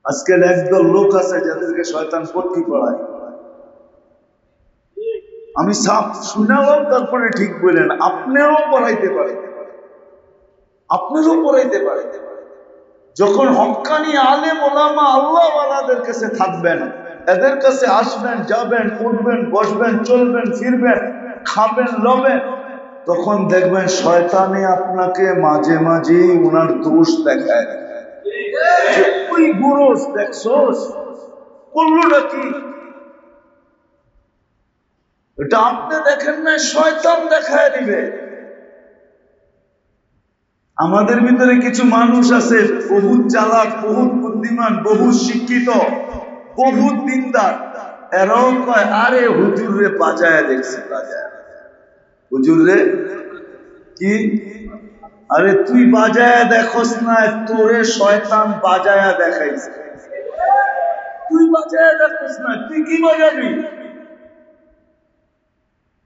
আজকাল একদল লোক আছে যাদেরকে শয়তান পট্টি পড়ায়। আমি সাপ শুনালাম, তারপরে ঠিক বললেন, আপনিও পড়াইতে পারেন, আপনারও পড়াইতে পারেন। যখন হক্কানি আলেম ওলামা আল্লাহওয়ালাদের কাছে থাকবেন, এদের কাছে আসবেন, যাবেন, উঠবেন, বসবেন, চলবেন, ফিরবেন, খাবেন, লবেন, তখন দেখবেন শয়তানে আপনাকে মাঝে মাঝে ওনার দোষ দেখায়। ওই গুরুস দেখছোস করলোটা কি, এটা আপনি দেখেন না, শয়তান দেখায় দিবে। আমাদের ভিতরে কিছু মানুষ আছে বহুত চালাক, বহুত বুদ্ধিমান, বহুত শিক্ষিত, বহুত দিনদার। এরাও কয়, আরে হুজুর রে বাজায় দেখছি, বাজায়। হুজুর রে কি? আরে তুই বাজায় দেখোস না, তোরে শয়তান বাজায়া দেখাইছে। তুই বাজায় দেখোস না, তুই কি বাজাবি?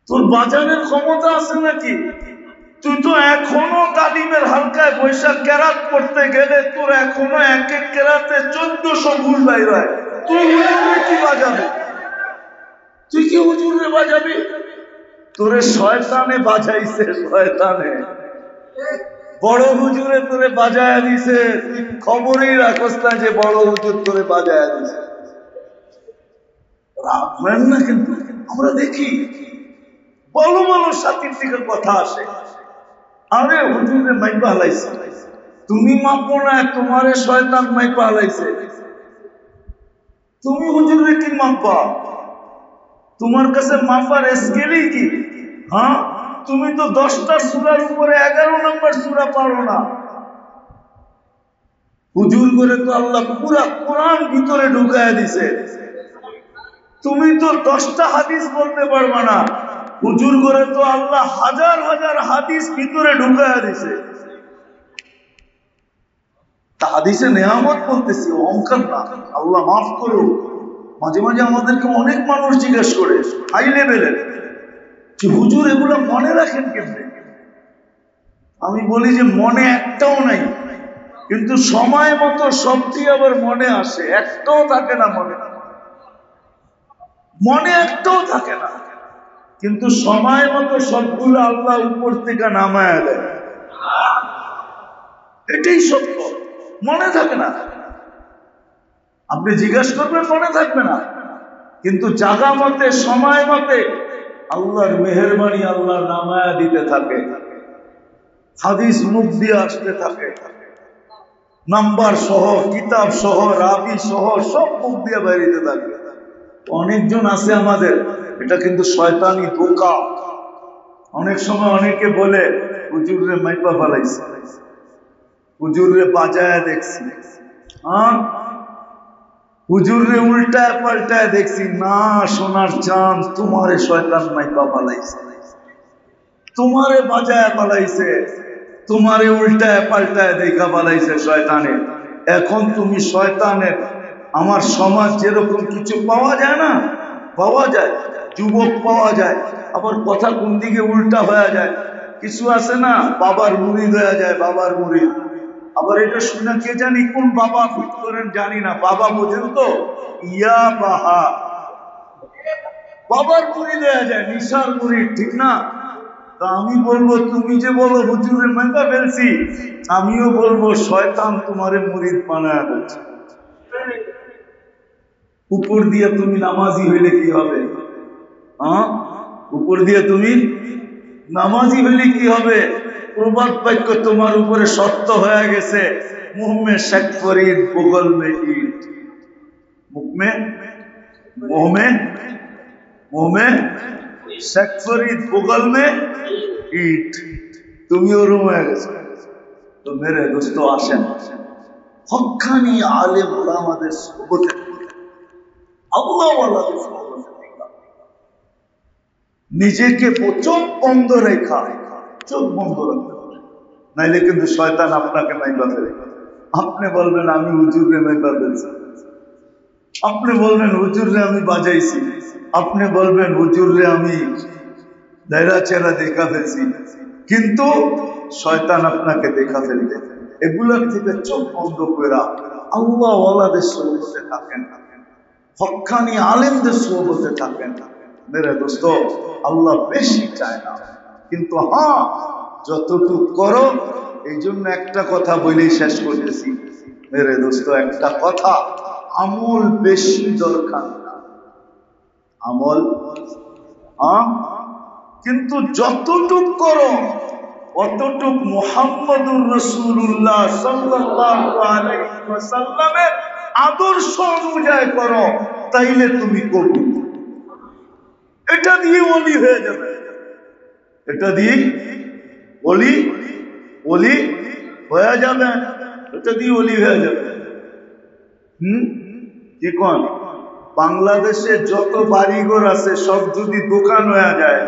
তোর বাজানোর ক্ষমতা আছে নাকি? তুই তো এখনো তালিমের হালকায় বৈশাখ কেরাত করতে গেলে তোর এখনো এক এক কেরাতে 1400 ভুল বাইর হয়। তুই হুজুরে কি বাজাবি? তুই কি হুজুরে বাজাবি? তোরে শয়তানে বাজাইছে, শয়তানে। বড় হুজুরে তোরে বাজায়া দিছে, খবরই রাখস না যে বড় হুজুর তোরে বাজায়া দিছে। রাখবেন না, কিন্তু আমরা দেখি বড় বড় সাথীর থেকে কথা আসে, আরে হুজুরে মাইপা হালাইছে। তুমি মাপো না, তোমারে শয়তান মাইপা হালাইছে। তুমি হুজুরে কি মাপবা? তোমার কাছে মাপার স্কেলই কি? হ্যাঁ, তুমি তো 10টা সূরার উপরে 11 নম্বর সূরা পারো না। হুজুর করে তো আল্লাহ পুরা কোরআন ভিতরে ঢুকায় দিছে। তুমি তো 10টা হাদিস বলতে পারবা না। হুজুর করে তো আল্লাহ হাজার হাজার হাদিস ভিতরে ঢুকায় দিছে। হাদিসে নেয়ামত বলতেছি, অহংকার না। আল্লাহ মাফ করো। মাঝে মাঝে আমাদেরকে অনেক মানুষ জিজ্ঞেস করে হাই লেভেলের, যে হুজুর এগুলো মনে রাখেন কেমনে? আমি বলি যে মনে একটাও নাই, কিন্তু সময় মতো সবটি আবার মনে আসে, একটাও থাকে না মনে। মনে একটাও থাকে না, কিন্তু সময় মতো সবগুলো আল্লাহ উপর থেকে নামায় দেয়। এটাই সত্য, মনে থাকে না। আপনি জিজ্ঞাসা করবেন, মনে থাকবে না, কিন্তু জায়গা মতে সময় মতে আল্লাহর মেহেরবানি আল্লাহ নামায়া দিতে থাকে। হাদিস মুখ দিয়ে আসতে থাকে, নাম্বার সহ, কিতাব সহ, রাবি সহ সব মুখ দিয়ে বেরিয়ে থাকে। অনেকজন আছে আমাদের, এটা কিন্তু শয়তানি ধোঁকা। অনেক সময় অনেকে বলে হুজুরে মাইপা ফেলাইছে, হুজুরে বাজায় দেখছি, হ্যাঁ হুজুরে উল্টায় পাল্টায় দেখছি। না সোনার চাঁদ, তোমারে শয়তান মাইপা ফেলাইছে, তোমারে বাজায় ফেলাইছে, তোমারে উল্টায় পাল্টায় দেখা ফেলাইছে শয়তানে। এখন তুমি শয়তানের, আমার সমাজ যেরকম কিছু পাওয়া যায় না, পাওয়া যায়, যুবক পাওয়া যায়, আবার কথা কোন দিকে উল্টা হয়ে যায়। কিছু আছে না, বাবার মুরিদ হয়ে যায়, বাবার মুরিদ। আবার এটা শুনে কে জানি কোন বাবা ফিট করেন জানি না, বাবা বোঝেন তো, ইয়া বাহা, বাবার মুরিদ হয়ে যায়, নিশার মুরিদ, ঠিক না? তা আমি বলবো, তুমি যে বলো হুজুরের মাইপা ফেলছি, আমিও বলবো শয়তান তোমারে মুরিদ বানায় বলছে। উপর দিয়ে তুমি নামাজি হইলে কি হবে? হ্যাঁ, উপর দিয়ে তুমি নামাজি হইলে কি হবে? প্রবাদ বাক্য তোমার উপরে সত্য হয়ে গেছে, মুহ মে শেখ ফরিদ বগল মে ইট, মুখ মে মুহ মে মুহ মে শেখ ফরিদ বগল মে ইট। তুমিও রুম হয়ে গেছো। তো মেরে দোস্ত আসেন, হক্কানি আলেম ওলামাদের সোহবতে, আল্লাহওয়ালাদের সোহবতে নিজেকে চোখ বন্ধ রেখা, চোখ বন্ধ রাখতে হবে, নাইলে কিন্তু শয়তান আপনাকে মাইপা ফেলে। আপনি বলবেন আমি হুজুরে মাইপা ফেলছি, আপনি বলবেন হুজুরে আমি বাজাইছি, আপনি বলবেন হুজুরে আমি দায়রা চেরা দেখা ফেলছি, কিন্তু শয়তান আপনাকে দেখা ফেলবে। এগুলোর থেকে চোখ বন্ধ করে আল্লাহওয়ালাদের সোহবতে থাকেন, হক্কানি আলেমদের সোহবতে থাকেন। মেরে দোস্ত, আল্লাহ বেশি চায় না, কিন্তু হ্যাঁ যতটুকু করো। এই জন্য একটা কথা বলেই শেষ করতেছি মেরে দোস্ত, একটা কথা, আমল বেশি দরকার না, আমল কিন্তু যতটুক করো অতটুক মুহাম্মদুর রাসূলুল্লাহ সাল্লাল্লাহু আলাইহি ওয়াসাল্লামের আদর্শ অনুযায়ী করো, তাইলে তুমি কবুল। এটা দিয়ে ওলি হয়ে যাবে, এটা দিয়ে ওলি ওলি হয়ে যাবে, এটা দিয়ে ওলি হয়ে যাবে। কি কোন? বাংলাদেশে যত বাড়িঘর আছে সব যদি দোকান হয়ে যায়,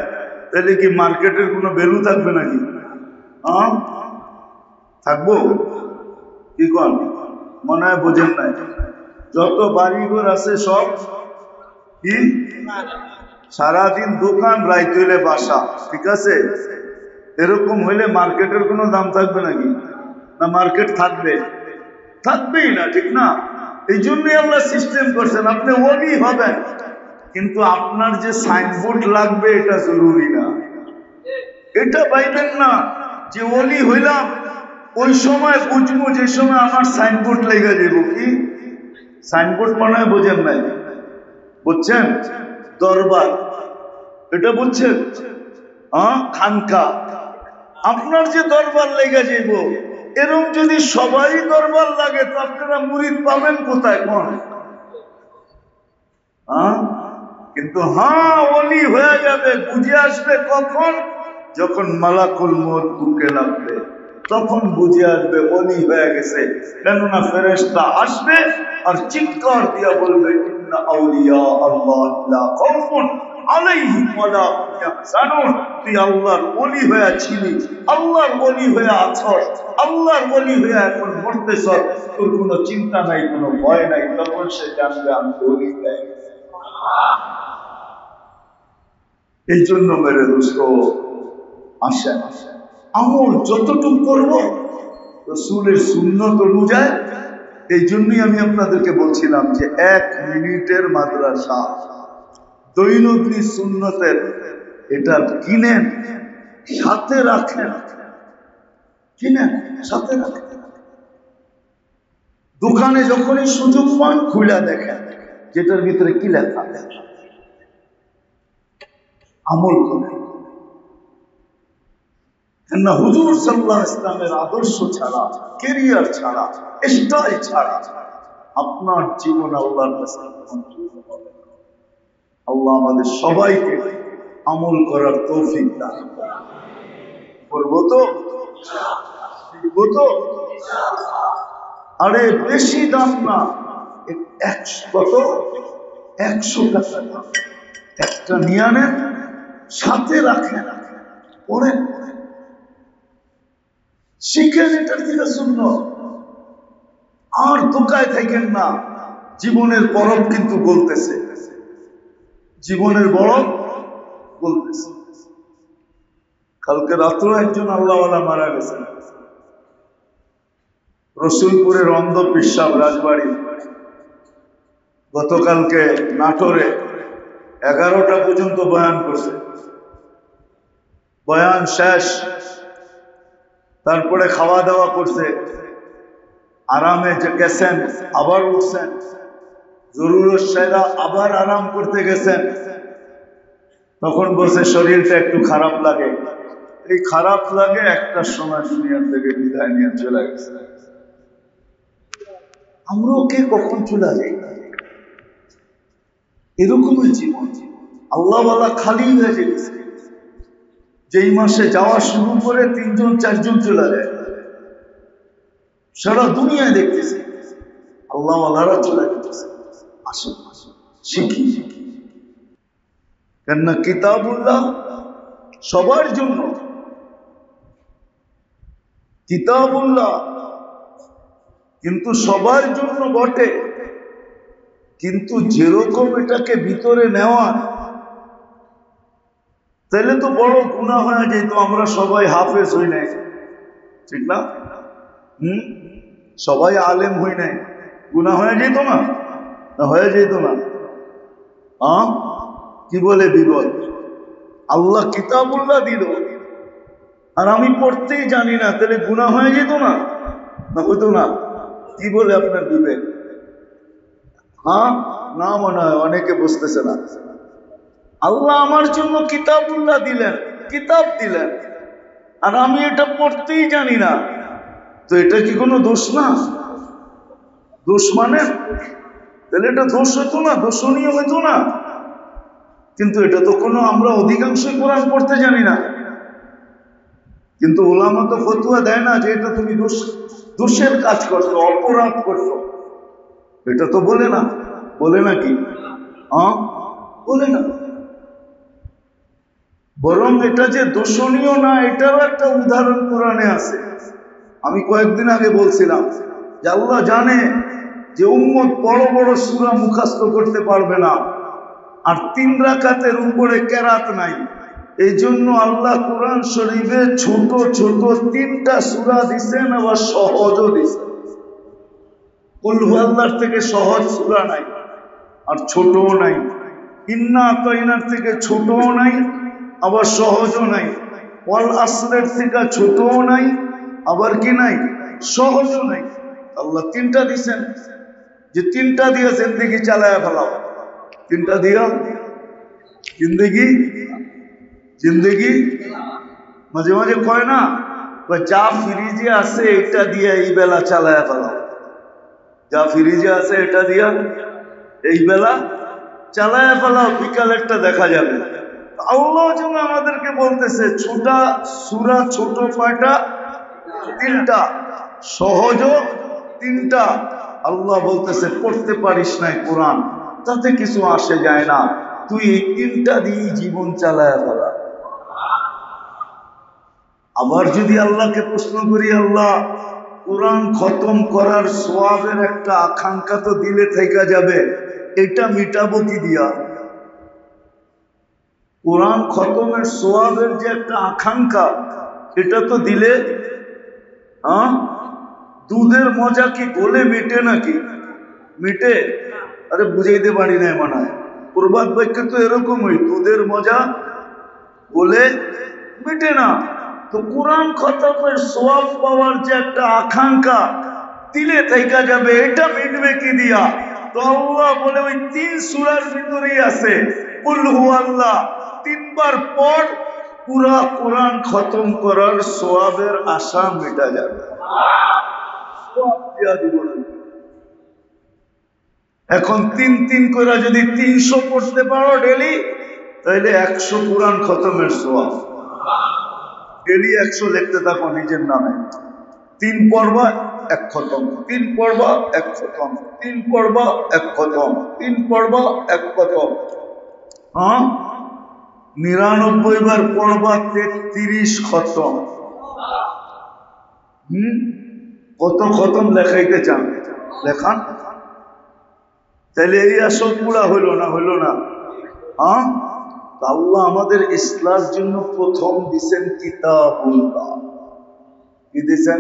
তাহলে কি মার্কেটের কোনো ভ্যালু থাকবে নাকি? থাকবো? কি কোন? মনে হয় বোঝেন নাই। যত বাড়িঘর আছে সব কি সারাদিন দোকান, রাইত হইলে বাসা, ঠিক আছে? এরকম হইলে মার্কেটের কোনো দাম থাকবে নাকি? না মার্কেট থাকবে? থাকবেই না, ঠিক না? এই জন্যই আল্লাহ সিস্টেম করছেন, আপনি ওলি হবেন, কিন্তু আপনার যে সাইনবোর্ড লাগবে এটা জরুরি না। এটা পাইবেন না যে ওলি হইলাম ওই সময় বুঝবো যে সময় আমার সাইনবোর্ড লেগে যাব। কি সাইনবোর্ড মনে হয় বোঝেন নাই? বুঝছেন? দরবার, এটা বুঝছেন? খানকা, আপনার যে দরবার লেগে যাব, এরকম যদি সবাই দরবার লাগে তো আপনারা মুরিদ পাবেন কোথায়? কোন? কিন্তু ওলি হয়ে যাবে, বুঝে আসবে কখন? যখন মালাকুল মউত বুকে লাগবে, তখন বুঝে আসবে ওলি হয়ে গেছে। কেননা ফেরেশতা আসবে আর চিৎকার দিয়া বলবে, ইন্না আউলিয়া আল্লাহ লা খাউফুন আলাইহিম ওয়া লা হুম ইয়াহজানুন। তুই আল্লাহর ওলি হয়ে ছিলি, আল্লাহর ওলি হয়ে আছস, আল্লাহর ওলি হয়ে এখন মরতেছ, তোর কোনো চিন্তা নাই, কোনো ভয় নাই। তখন সে জানবে আমি ওলি হয়ে গেছি। এই জন্য মেরে দোস্ত আসেন, আমল যতটুকু করব রাসূলের সুন্নত অনুযায়ী। এই জন্যই আমি আপনাদেরকে বলছিলাম যে 1 মিনিটের মাদ্রাসা, দৈনন্দিন সুন্নতের, এটা কিনেন, সাথে রাখেন, কিনেন সাথে রাখেন। দোকানে যখনই সুযোগ পান খুলে দেখেন যেটার ভিতরে কি লেখা, আমল করেন। কেননা হুজুর সাল্লাল্লাহু আলাইহি ওয়াসাল্লামের আদর্শ ছাড়া, ক্যারিয়ার ছাড়া, স্টাইল ছাড়া আপনার জীবন আল্লাহর কাছে হবে না। আল্লাহ আমাদের সবাইকে আমল করার তৌফিক দান করবো তো, শিখবো তো। আরে বেশি দাম না, 100 টাকা দাম, একটা নিয়ে আনেন, সাথে রাখেন, পড়েন, শিখেন, এটার দিকে সুন্নাত। আর ধোকায় থাকেন না। জীবনের বরফ কিন্তু বলতেছে, জীবনের বরফ বলতেছে। কালকে রাত্রে একজন আল্লাহওয়ালা মারা গেছেন, রসুলপুরের অন্ধ পিসাব রাজবাড়ি। গতকালকে নাটোরে 11টা পর্যন্ত বয়ান করছে, বয়ান শেষ, তারপরে খাওয়া দাওয়া করছে, আরামে যে গেছেন, আবার উঠছেন, জরুরত সেরা আবার আরাম করতে গেছেন। তখন বলছে শরীরটা একটু খারাপ লাগে। এই খারাপ লাগে একটার সময় দুনিয়ার থেকে বিদায় নিয়ে চলে গেছে। আমরাও কে কখন চলে যাই, এরকমই জীবন। আল্লাহওয়ালা খালি হয়ে গেছে, যেই মাসে যাওয়া শুরু করে 3জন 4জন চলে যায়। সারা দুনিয়ায় দেখতেছে আল্লাহওয়ালারা চলে যেতেছে। আসুন শিখি, কেননা কিতাবুল্লাহ সবার জন্য, কিতাবুল্লাহ কিন্তু সবার জন্য বটে, কিন্তু যেরকম এটাকে ভিতরে নেওয়া, তাহলে তো বড় গুনাহ হয়ে যেত। আমরা সবাই হাফেজ হই নাই, ঠিক না? সবাই আলেম হই নাই, গুনাহ হয়ে যেত না? না হয়ে যেত না? কি বলে বিপদ? আল্লাহ কিতাবুল্লাহ দিল আর আমি পড়তেই জানি না, তাহলে গুনাহ হয়ে যেত না? না হইতো না? কি বলে আপনার বিবেক? না মনে হয় অনেকে বুঝতেছে না। আল্লাহ আমার জন্য কিতাবুল্লাহ দিলেন, কিতাব দিলেন, আর আমি এটা পড়তেই জানি না, তো এটা কি কোনো দোষ না? দোষ মানে তাহলে এটা দোষ হইতো না, দোষণীয় হইতো না? কিন্তু এটা তো কোনো, আমরা অধিকাংশই কোরআন পড়তে জানি না, কিন্তু ওলামা তো ফতুয়া দেয় না যে এটা তুমি দোষের কাজ করছো, অপরাধ করছো, এটা তো বলে না। বলে নাকি? বলে না। বরং এটা যে দোষণীয় না, এটারও একটা উদাহরণ কোরআনে আছে। আমি কয়েকদিন আগে বলছিলাম যে আল্লাহ জানে যে উম্মত বড় বড় সূরা মুখস্থ করতে পারবে না, আর 3 রাকাতের উপরে কেরাত নাই, এই জন্য আল্লাহ কোরআন শরীফে ছোট ছোট 3টা সূরা দিচ্ছেন, আবার সহজও দিচ্ছেন। কুল হুয়াল্লাহর থেকে সহজ সূরা নাই, আর ছোটও নাই। ইন্না আতাইনার থেকে ছোটও নাই, আবার সহজও নাই। ওয়াল আসরের থেকে ছোটও নাই, আবার কি নাই, সহজও নাই। আল্লাহ 3টা দিচ্ছেন, যে 3টা দিয়ে জিন্দেগি চালায় ফেলাও। 3টা দিয়া জিন্দেগি মাঝে মাঝে কয় না, যা ফ্রিজে আছে এটা দিয়ে এই বেলা চালায় ফেলাও, যা ফ্রিজে আছে এটা দিয়া এই বেলা চালায় ফেলাও, বিকালেরটা দেখা যাবে। আল্লাহ যেন আমাদেরকে বলতেছে ছোটা সূরা, ছোট কয়টা? 3টা, সহজও 3টা। আল্লাহ বলতেছে পড়তে পারিস নাই কোরআন, তাতে কিছু আসে যায় না, তুই এই 3টা দিয়ে জীবন চালায় ফেলা। আবার যদি আল্লাহকে প্রশ্ন করি, আল্লাহ কোরআন খতম করার সওয়াবের একটা আকাঙ্ক্ষা তো দিলে থেকে যাবে, এটা মিটাবো কি দিয়া? কোরআন খতমের সওয়াবের যে একটা আকাঙ্ক্ষা, এটা তো দিলে, দুধের মজা কি গোলে মিটে নাকি? মিটে? আরে বুঝাইতে পারি না মনে হয়। প্রবাদ বাক্য তো এরকমই, দুধের মজা গোলে মিটে না। তো কোরআন খতমের সওয়াব পাওয়ার যে একটা আকাঙ্ক্ষা দিলে থেকে যাবে, এটা মিটবে কি দিয়া? তো আল্লাহ বলে ওই 3 সূরার ভিতরেই আছে, কুল হুয়াল্লাহ 3 বার পর পুরা কোরআন খতম করার সওয়াবের আশা মেটা যাবে। এখন 3 করে যদি 300 পড়তে পারো ডেলি, তাহলে 100 কোরআন খতমের সওয়াব। ডেলি 100 লিখতে থাকো নিজের নামে। 3 পড়বা 1 খতম, 3 পড়বা 1 খতম, 3 পড়বা 1 খতম, 3 পড়বা 1 খতম। 99 বার পড়বা 33 খতম। কত খতম লেখাইতে চান লেখান, তাহলে এই আসল পুরা হইল না? হইল না? আল্লাহ আমাদের ইসলামের জন্য প্রথম দিছেন কিতাবুল্লাহ। কি দিছেন?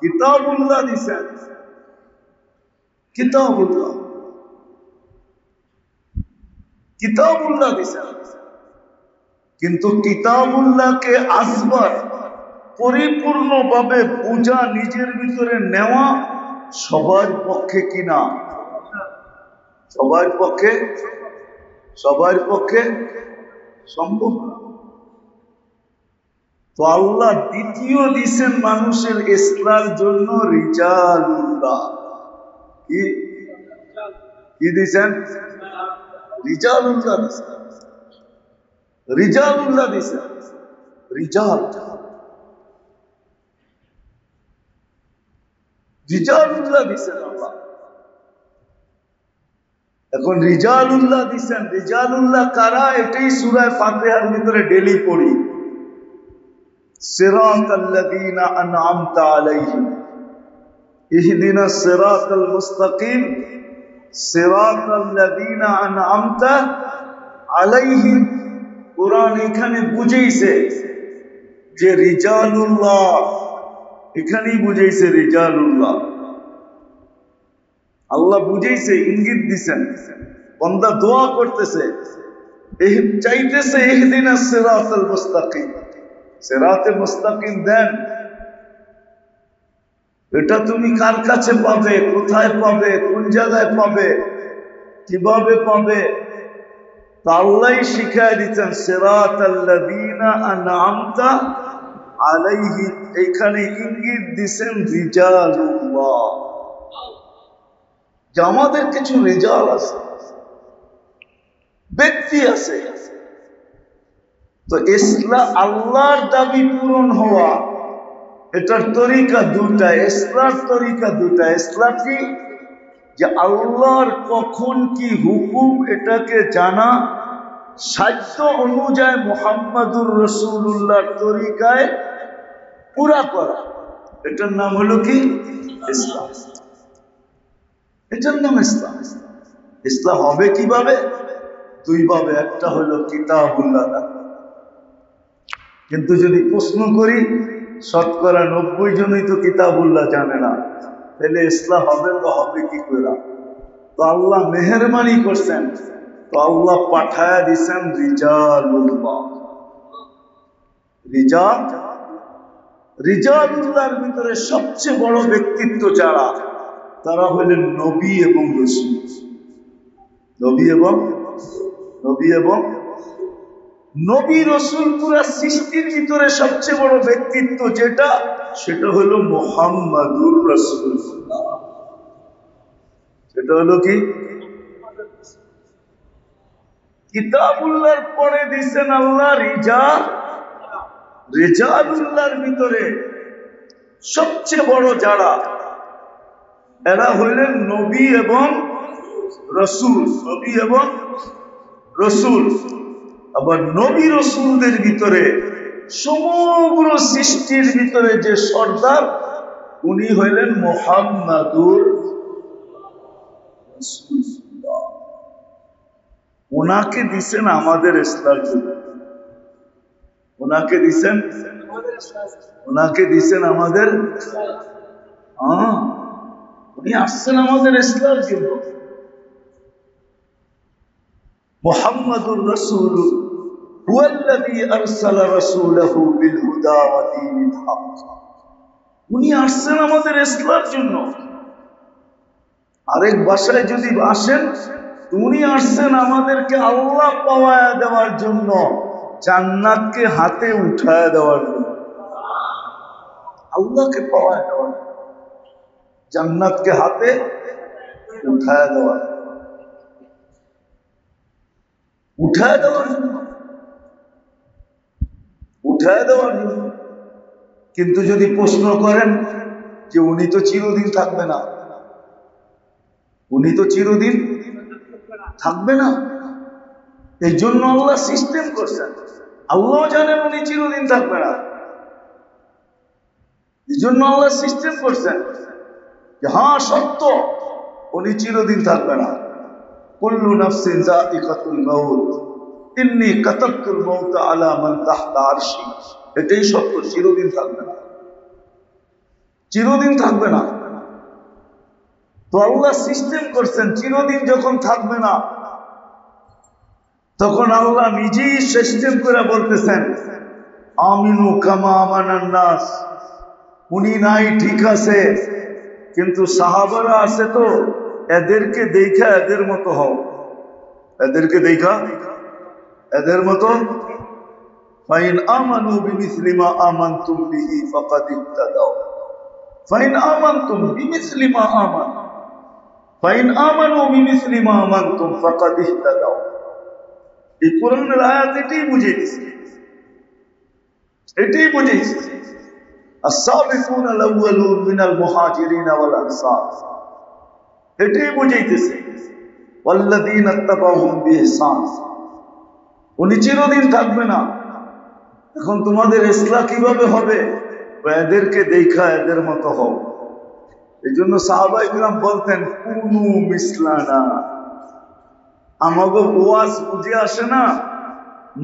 কিতাবুল্লাহ দিছেন, কিতাবুল্লাহ, কিতাবুল্লাহ দিছেন। কিন্তু কিতাবুল্লাহকে আসবার পরিপূর্ণভাবে বোঝা, নিজের ভিতরে নেওয়া সবার পক্ষে কিনা? সবার পক্ষে সম্ভব না। তো আল্লাহ দ্বিতীয় দিছেন মানুষের ইসলামের জন্য রিজালুল্লাহ। কি দিছেন? রিজালুল্লাহ দিছেন, রিজালুল্লাহ দিছেন, রিজালুল্লাহ দিছেন আল্লাহ। এখন রিজালুল্লাহ দিছেন, রিজালুল্লাহ কারা? এটাই সূরা ফাতিহার ভিতরে ডেলি পড়ি। সিরাতাল্লাযীনা আন'আমতা আলাইহিম, ইহদিনাস সিরাতাল মুস্তাকিম, সিরাতাল্লাযীনা আন'আমতা আলাইহিম। কোরআন এখানে বুঝাইছে যে রিজালুল্লাহ এখানেই বুঝাইছে রিজালুল্লাহ। আল্লাহ বুঝাইছে, ইঙ্গিত দিছেন। বান্দা দোয়া করতেছে, চাইতেছে ইহদিনাস সিরাতাল মুস্তাকিম, সিরাতে মুস্তাকিম দেন। এটা তুমি কার কাছে পাবে, কোথায় পাবে, কোন জায়গায় পাবে, কিভাবে পাবে? তা আল্লাহই শিখায় দিচ্ছেন, সিরাতাল্লাযীনা আনআমতা আলাইহিম। এখানে ইঙ্গিত দিছেন রিজালুল্লাহ, যে আমাদের কিছু রিজাল আছে, ব্যক্তি আছে। তো ইসলাম আল্লাহর দাবি পূরণ হওয়া, এটার তরিকা দুটা। ইসলামের তরিকা দুটা। ইসলাম কি? যে আল্লাহর কখন কি হুকুম এটাকে জানা, সাধ্য অনুযায়ী মুহাম্মাদুর রাসূলুল্লাহর তরিকায় পুরা করা, এটার নাম হলো কি? ইসলাম। এটার নাম ইসলাম। ইসলাম হবে কিভাবে? দুই ভাবে। একটা হলো কিতাবুল্লাহ। কিন্তু যদি প্রশ্ন করি, শতকরা 90 জনই তো কিতাবুল্লাহ জানে না, তাহলে ইসলাম হবে তো হবে কি করে? তো আল্লাহ মেহেরবানি করছেন, তো আল্লাহ পাঠায়া দিছেন রিজালুল্লাহ। রিজালুল্লাহর ভিতরে সবচেয়ে বড় ব্যক্তিত্ব যারা, তারা হলেন নবী এবং রাসূল। নবী রাসূল পুরা সৃষ্টির ভিতরে সবচেয়ে বড় ব্যক্তিত্ব যেটা, সেটা হলো মুহাম্মাদুর রাসূলুল্লাহ। সেটা হলো কি? কিতাবুল্লাহর পরে দিছেন আল্লাহ রিজালুল্লাহর ভিতরে সবচেয়ে বড় যারা, এরা হইলেন নবী এবং রাসূল। নবী এবং রাসূল। আবার নবী রাসূলদের ভিতরে সমগ্র সৃষ্টির ভিতরে যে সর্দার, উনি হইলেন মুহাম্মাদুর রাসূলুল্লাহ। ওনাকে দিছেন আমাদের ইসলামের জন্য। ওনাকে দিছেন আমাদের, উনি আসছেন আমাদের ইসলামের জন্য। মুহাম্মাদুর রাসূল হুয়াল্লাযী আরসালা রাসূলাহু বিল হুদা ওয়া দীনিল হক। উনি আসছেন আমাদের ইসলামের জন্য। আরেক ভাষায় যদি আসেন, উনি আসছেন আমাদেরকে আল্লাহ পাওয়ায়া দেওয়ার জন্য, জান্নাতকে হাতে উঠায় দেওয়ার জন্য। আল্লাহকে পাওয়ায় দেওয়ার জন্য, জান্নাতকে হাতে উঠায় দেওয়ার জন্য। কিন্তু যদি প্রশ্ন করেন যে উনি তো চিরদিন থাকবে না, এই জন্য আল্লাহ সিস্টেম করছেন। আল্লাহ জানেন উনি চিরদিন থাকবে না, এই জন্য আল্লাহ সিস্টেম করছেন যে হ্যাঁ সত্য, উনি চিরদিন থাকবে না। কুল্লু নাফসিন যায়িকাতুল মাউত, ইন্নী কাতাবতুল মাউত আলা মান তাহতা আরশি। এটাই সত্য, চিরদিন থাকবে না। তো আল্লাহ সিস্টেম করছেন, চিরদিন যখন থাকবে না, তখন আল্লাহ নিজেই সিস্টেম করে বলতেছেন আমিনু কামা আমানান নাস। উনি নাই ঠিক আছে, কিন্তু সাহাবারা আছে, তো এদেরকে দেখা এদের মতো হও, এদের মতো। ফাইন আমানু বিমিসলি মা আমানতুম বিহি ফাকাদ ইহতাদাও। ফাইন আমানতুম বিমিসলি মা আমানতুম ফাকাদ ইহতাদাও। এই কোরআনের আয়াত এটাই বুঝাইছে। السابقون الأولون من المهاجرين والأنصار, এটাই বুঝাইতেছে والذين اتبعوهم بإحسان। উনি চিরদিন থাকবে না। এখন তোমাদের ইসলাম কিভাবে হবে? এদেরকে দেখা এদের মতো হও। এই জন্য সাহাবায়ে কিরাম বলতেন কুনু মিসলানা। আমাকে ওয়াজ বুঝে আসে না,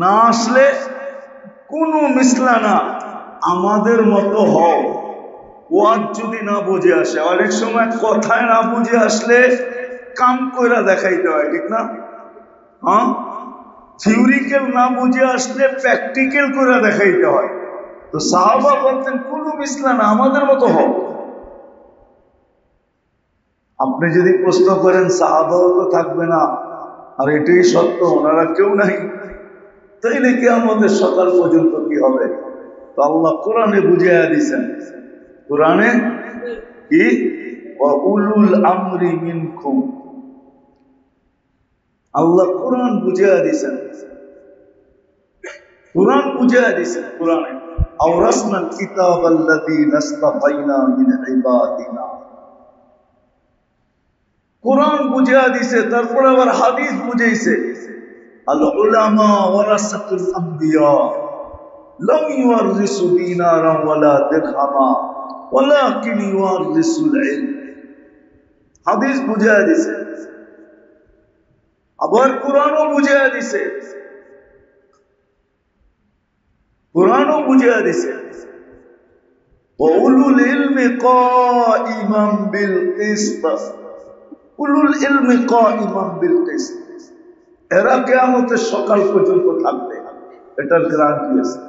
না আসলে কুনু মিসলানা, আমাদের মতো হও। ওয়াজ যদি না বুঝে আসে, অনেক সময় কথায় না বুঝে আসলে কাম কইরা দেখাইতে হয়, ঠিক না? হ্যাঁ, থিওরিক্যাল না বুঝে আসলে প্র্যাকটিক্যাল করে দেখাইতে হয়। তো সাহাবা বলতেন কোন মিসলা না, আমাদের মতো হোক। আপনি যদি প্রশ্ন করেন সাহাবাও তো থাকবে না, আর এটাই সত্য, ওনারা কেউ নাই, তাইলে কি আমাদের সকাল পর্যন্ত কি হবে? তো আল্লাহ কোরআনে বুঝিয়ে দিয়েছেন, কোরআনে কি উলুল আমরি মিনকুম, আল্লাহ কোরআন বুঝিয়ে দিয়েছেন, কোরআন বুঝিয়ে দিয়েছেন। কোরআনে আওরাসনাল কিতাবাল্লাযী নাসতাফাইনা মিন ইবাদিনা, কোরআন বুঝিয়ে দিয়েছে। তারপর আবার হাদিস বুঝাইছে, আল উলামা ওয়ারাসাতুল আমবিয়া লাম ইউরিসু দিনারা ওয়ালা দিরহামা ওয়ালাকিন ইউরিসুল ইলম, হাদিস বুঝিয়ে দিয়েছে। আবার কোরআনও বুঝিয়ে দিয়েছে, কোরআনও বুঝিয়ে দিয়েছে উলুল ইলমি কাইমান বিল কিসত, উলুল ইলমি কাইমান বিল কিসত, এরা কিয়ামতের সকাল পর্যন্ত থাকবে, এটার গ্যারান্টি আছে।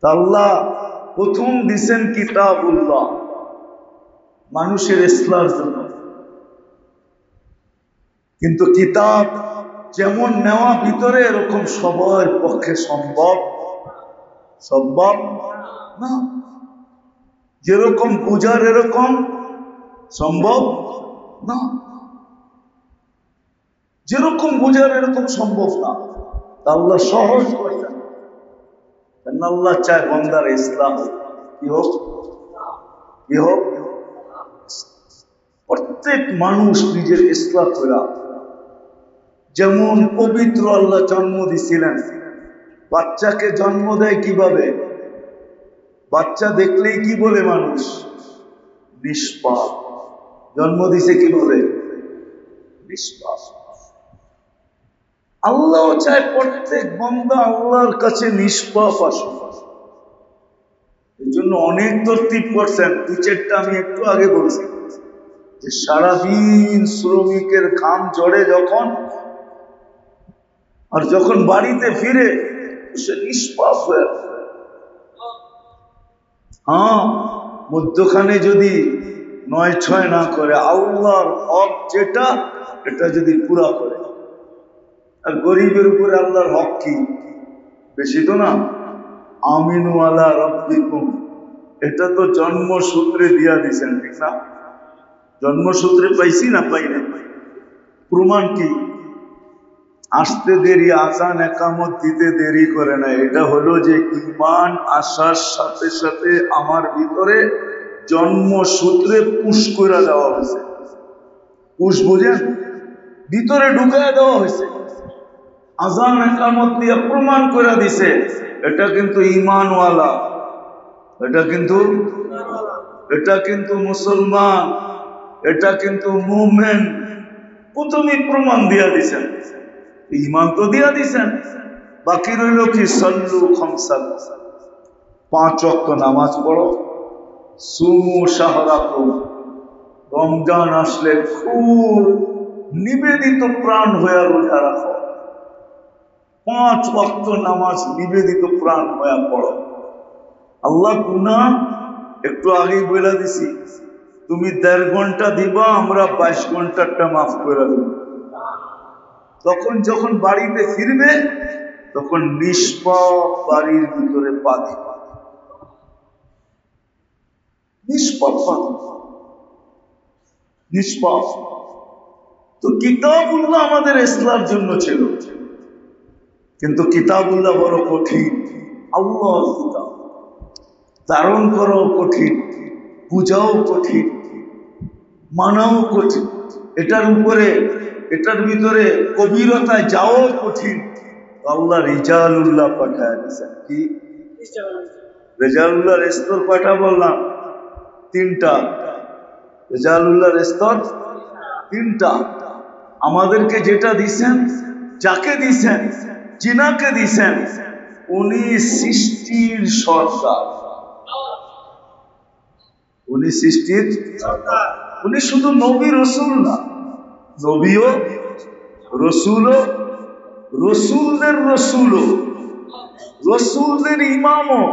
আল্লাহ প্রথম দিছেন কিতাবুল্লাহ মানুষের ইসলামের জন্য, কিন্তু কিতাব যেমন নেওয়া ভিতরে এরকম সবার পক্ষে সম্ভব না, যেরকম পূজার এরকম সম্ভব না, যেরকম পূজার এরকম সম্ভব না। আল্লাহ সহজ করেছেন, আল্লাহ চায় বান্দার ইসলাম কি হোক, কি হোক, প্রত্যেক মানুষ নিজের ইসলাম করা। যেমন পবিত্র আল্লাহ জন্ম দিছিলেন, বাচ্চাকে জন্ম দেয় কিভাবে? বাচ্চা দেখলেই কি বলে মানুষ? নিষ্পাপ। জন্ম দিছে কি বলে? নিষ্পাপ। আল্লাহ চায় প্রত্যেক বান্দা আল্লাহর কাছে নিষ্পাপ আসুক। এই জন্য অনেক তরতিব করছেন, দুই চারটা আমি একটু আগে বলছি, যে সারাদিন শ্রমিকের ঘাম ঝরে যখন, আর যখন বাড়িতে ফিরে সে নিষ্পাপ হয়ে, হ্যাঁ, মধ্যখানে যদি ৯-৬ না করে, আল্লাহর হক যেটা এটা যদি পুরা করে। আর গরিবের উপরে আল্লাহর হক কি? বেশি তো না। আমিনু আলা রাব্বিকুম, এটা তো জন্মসূত্রে দিয়া দিছেন, ঠিক না? জন্মসূত্রে পাইছি না পাই না? প্রমাণ কি? আসতে দেরি, আজান একামত দিতে দেরি করে না। এটা হলো যে ঈমান আসার সাথে সাথে আমার ভিতরে জন্মসূত্রে পুশ করে দেওয়া হয়েছে। পুশ বুঝেন? ভিতরে ঢুকায় দেওয়া হয়েছে। আজান একামত দিয়ে প্রমাণ করে দিছে এটা কিন্তু ঈমানওয়ালা, এটা কিন্তু মুসলমান, এটা কিন্তু মুমিন। প্রথমেই প্রমাণ দিয়া দিছেন, ঈমান তো দিয়া দিছেন। বাকি রইল কি? সাল্লু খামসাত, 5 ওয়াক্ত নামাজ পড়ো। সুমু শাহরাকুম, রমজান আসলে খুব নিবেদিত প্রাণ হয়ে রোজা রাখো। 5 ওয়াক্ত নামাজ নিবেদিত প্রাণ হয়ে পড়ো। আল্লাহ গুনাহ একটু আগেই বলে দিছি, তুমি 1.5 ঘন্টা দিবা, আমরা 22 ঘন্টারটা মাফ করে দেব। তখন যখন বাড়িতে ফিরবে তখন নিষ্পাপ বাড়ির ভিতরে পা দিবা, নিষ্পাপ পা দিবা, নিষ্পাপ। তো কিতাবুল্লাহ আমাদের ইসলামের জন্য ছিল, কিন্তু কিতাবুল্লাহ বড় কঠিন। আল্লাহর কিতাব ধারণ করাও কঠিন, পূজাও কঠিন, মানাও কঠিন, এটার উপরে এটার ভিতরে গভীরতায় যাওয়াও কঠিন। আল্লাহ রিজালুল্লাহ পাঠায় দিয়েছেন। কি রেজালুল্লাহর স্তর কয়টা বললাম? 3টা। রেজালুল্লাহর স্তর 3টা। আমাদেরকে যেটা দিছেন, যাকে দিছেন, জিনাকে দিছেন, উনি সৃষ্টির সর্দার। উনি সৃষ্টির, উনি শুধু নবী রসুল না, নবীও রসুলও, রসুলদের রসুলও, রসুলদের ইমামও,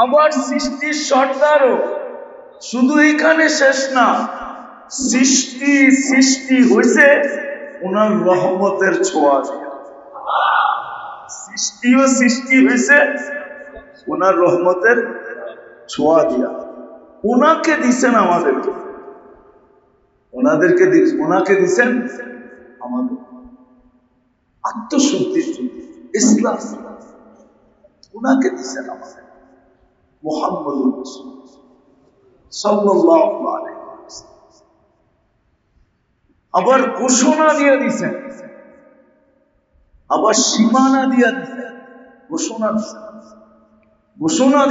আবার সৃষ্টির সর্দারও। শুধু এখানে শেষ না, সৃষ্টি হয়েছে ওনার রহমতের ছোঁয়া দিয়ে। সৃষ্টি হয়েছে ওনার রহমতের ছোঁয়া দিয়া। ওনাকে দিছেন আমাদেরকে, ওনাকে দিছেন আমাদের আত্মশুদ্ধির জন্য, ইসলাম ওনাকে দিছেন আমাদের মুহাম্মদুর রাসূলুল্লাহ সাল্লাল্লাহু আলাইহি ওয়াসাল্লাম। আবার ঘোষণা দিয়ে দিছেন, আবার সীমানা দিয়ে দিছেন, ঘোষণা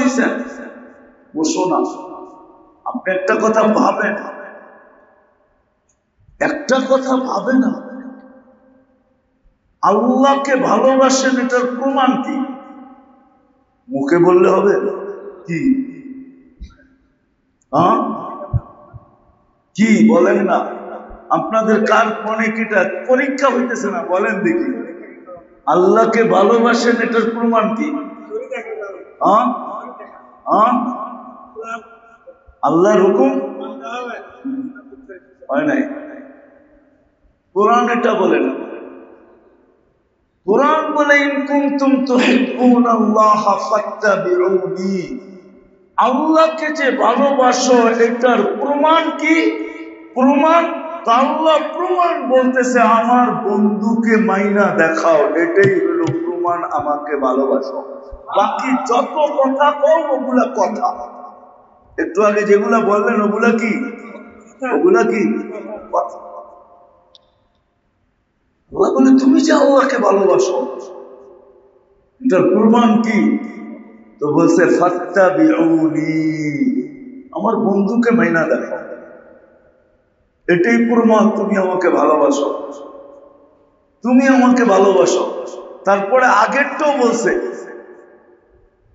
দিছেন, ঘোষণা। আপনি একটা কথা ভাবেন, না আল্লাহকে ভালোবাসেন, এটার প্রমাণ কি? মুখে বললে হবে কি? কি বলেন না? আপনাদের কার মনে কিটা পরীক্ষা হইতেছে না? বলেন দেখি, আল্লাহকে ভালোবাসেন এটার প্রমাণ কি? আল্লাহর হুকুম হয় নাই। কোরআন এটা বলে না। কোরআন বলে ইন কুনতুম তুহিব্বুনাল্লাহা ফাত্তাবিউনি, আল্লাহকে যে ভালোবাসো এটার প্রমাণ কি? প্রমাণ আল্লাহ প্রমাণ বলতেছে আমার বন্ধুকে মাইনা দেখাও, এটাই হলো প্রমাণ আমাকে ভালোবাসো। বাকি যত কথা কও ওগুলা কথা। একটু আগে যেগুলা বললেন ওগুলা কি? কথা। আল্লাহ বলে তুমি যে আল্লাহকে ভালোবাসো এটার প্রমাণ কি? তো বলছে ফাত্তাবিউনি, আমার বন্ধুকে মাইনা দেখো, এটাই প্রমাণ তুমি আমাকে ভালোবাসো, তুমি আমাকে ভালোবাসো। তারপরে আগেরটাও বলছে,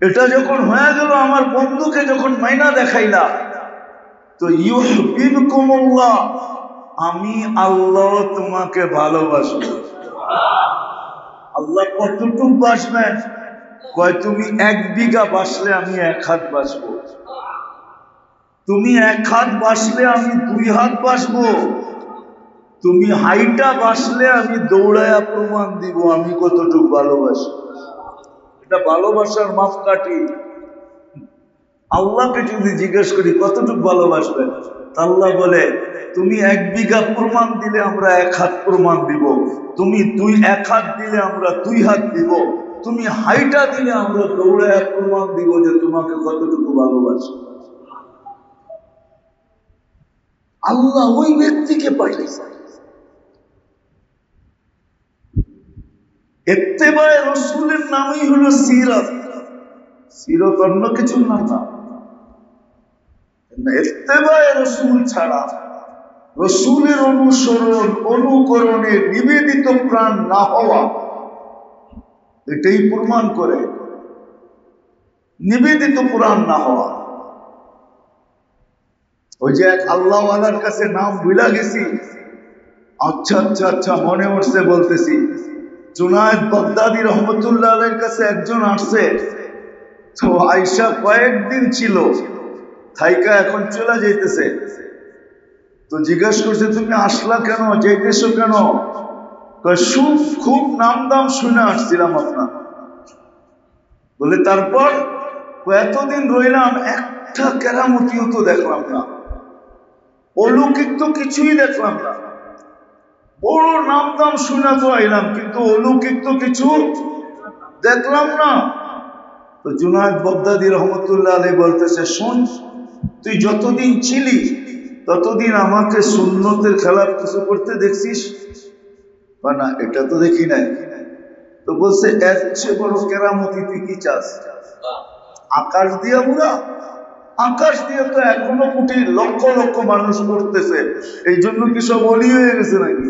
এটা যখন হয়ে গেল আমার বন্ধুকে যখন মাইনা দেখাইলা, তো ইউহিব্বুকুমুল্লাহ, আমি আল্লাহ তোমাকে ভালোবাসি। আল্লাহ কতটুকু বাসবেন? কয় তুমি 1 বিঘা বাসলে আমি 1 হাত বাসবো, তুমি 1 হাত বাসলে আমি 2 হাত বাসবো, তুমি হাইটা বাসলে আমি দৌড়ায়া প্রমাণ দিব আমি কতটুকু ভালোবাসি। এটা ভালোবাসার মাপকাঠি। আল্লাহকে যদি জিজ্ঞেস করি কতটুকু ভালোবাসবেন, আল্লাহ বলে তুমি 1 বিঘা প্রমাণ দিলে আমরা 1 হাত প্রমাণ দিব, তুমি 1 হাত দিলে আমরা 2 হাত দিব, তুমি হাইটা দিলে আমরা দৌড়ায় প্রমাণ দিব যে তোমাকে কতটুকু ভালোবাসি। আল্লাহ ওই ব্যক্তিকে পাঠিয়েছে। ইত্তেবায়ে রাসূলের নামই হলো সিরাত। সিরাত অন্য কিছুর নাম না। ইত্তেবায়ে রাসূল ছাড়া, রাসূলের অনুসরণ অনুকরণে নিবেদিত প্রাণ না হওয়া, এটাই প্রমাণ করে নিবেদিত প্রাণ না হওয়া। ওই যে এক আল্লাহওয়ালার কাছে নাম ভুলা গেছি, আচ্ছা মনে উঠছে বলতেছি। জুনায়েদ বাগদাদী রহমতুল্লাহ আলাইহির কাছে একজন আসছে, তো আয়েশা কয়েকদিন ছিল, থাইকা এখন চলে যাইতেছে। তো জিজ্ঞাসা করছে তুমি আসলা কেন, যাইতেছো কেন? খুব নাম দাম শুনে আসছিলাম আপনার। বলে তারপর এতদিন রইলাম, একটা কেরামতিও তো দেখলাম না, অলৌকিক তো কিছুই দেখলাম না। বড় নাম দাম শুনে তো আইলাম, কিন্তু অলৌকিক তো কিছু দেখলাম না। তো জুনায়েদ বাগদাদী রহমতুল্লাহ আলাইহি বলতেছে, শোন, তুই যতদিন ছিলি ততদিন আমাকে সুন্নতের খেলাফ কিছু করতে দেখছিস? বা না, এটা তো দেখি নাই। তো বলছে এর চেয়ে বড় কেরামতি তুই কি চাস? আকাশ দিয়া উড়া? আকাশ দিয়ে তো এখনো কোটি লক্ষ লক্ষ মানুষ করতেছে, এই জন্য কি সব অলি হয়ে গেছে নাকি?